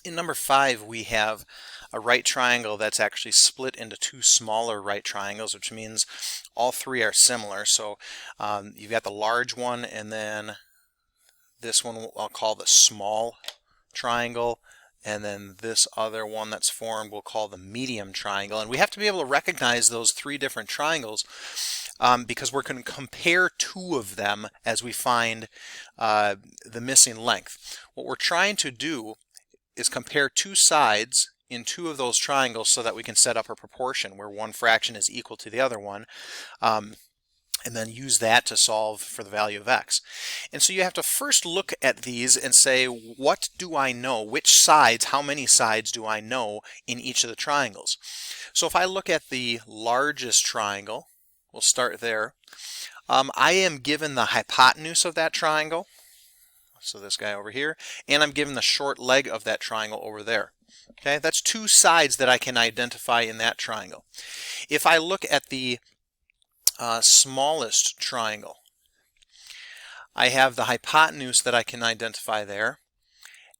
In number 5, we have a right triangle that's actually split into two smaller right triangles, which means all three are similar. So you've got the large one, and then this one I'll call the small triangle, and then this other one that's formed we'll call the medium triangle. And we have to be able to recognize those three different triangles because we're going to compare two of them as we find the missing length. What we're trying to do is compare two sides in two of those triangles so that we can set up a proportion where one fraction is equal to the other one, and then use that to solve for the value of x. And so you have to first look at these and say, what do I know? Which sides, how many sides do I know in each of the triangles? So if I look at the largest triangle, we'll start there. I am given the hypotenuse of that triangle, so this guy over here, and I'm given the short leg of that triangle over there. Okay, that's two sides that I can identify in that triangle. If I look at the smallest triangle, I have the hypotenuse that I can identify there.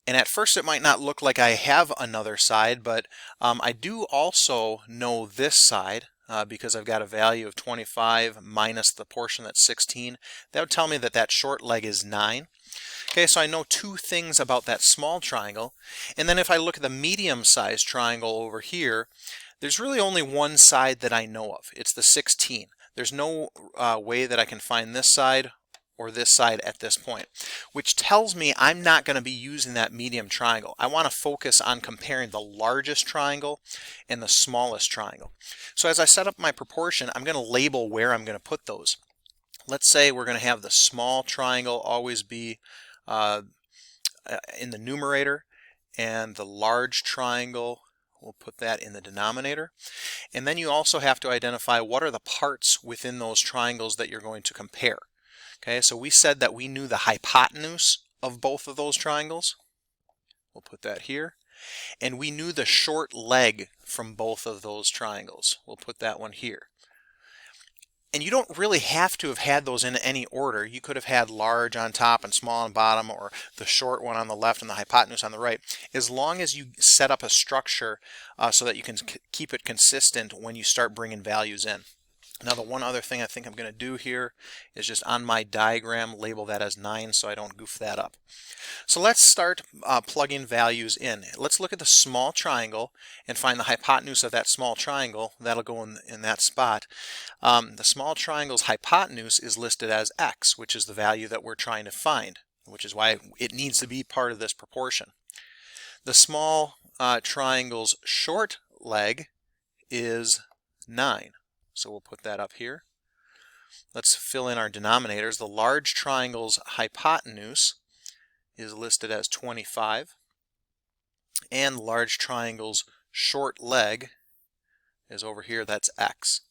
And at first it might not look like I have another side, but I do also know this side because I've got a value of 25 minus the portion that's 16. That would tell me that that short leg is 9. Okay, so I know two things about that small triangle. And then if I look at the medium-sized triangle over here, there's really only one side that I know of. It's the 16. There's no way that I can find this side or this side at this point, which tells me I'm not going to be using that medium triangle. I want to focus on comparing the largest triangle and the smallest triangle. So as I set up my proportion, I'm going to label where I'm going to put those. Let's say we're going to have the small triangle always be in the numerator, and the large triangle, we'll put that in the denominator. And then you also have to identify what are the parts within those triangles that you're going to compare. Okay, so we said that we knew the hypotenuse of both of those triangles. We'll put that here. And we knew the short leg from both of those triangles. We'll put that one here. And you don't really have to have had those in any order. You could have had large on top and small on bottom, or the short one on the left and the hypotenuse on the right, as long as you set up a structure so that you can keep it consistent when you start bringing values in. Now, the one other thing I think I'm going to do here is just on my diagram label that as 9 so I don't goof that up. So let's start plugging values in. Let's look at the small triangle and find the hypotenuse of that small triangle. That'll go in that spot. The small triangle's hypotenuse is listed as x, which is the value that we're trying to find, which is why it needs to be part of this proportion. The small triangle's short leg is 9. So we'll put that up here. Let's fill in our denominators. The large triangle's hypotenuse is listed as 25. And large triangle's short leg is over here, that's x.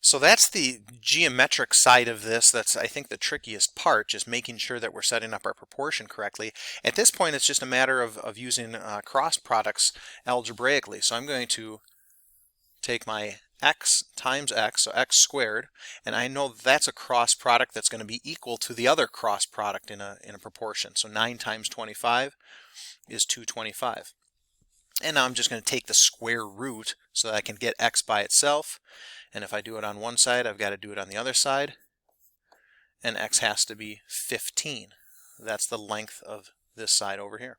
So that's the geometric side of this. That's, I think, the trickiest part, just making sure that we're setting up our proportion correctly. At this point, it's just a matter of using cross products algebraically. So I'm going to take my x times x, so x squared, and I know that's a cross product that's going to be equal to the other cross product in a proportion. So 9 times 25 is 225. And now I'm just going to take the square root so that I can get x by itself. And if I do it on one side, I've got to do it on the other side. And x has to be 15. That's the length of this side over here.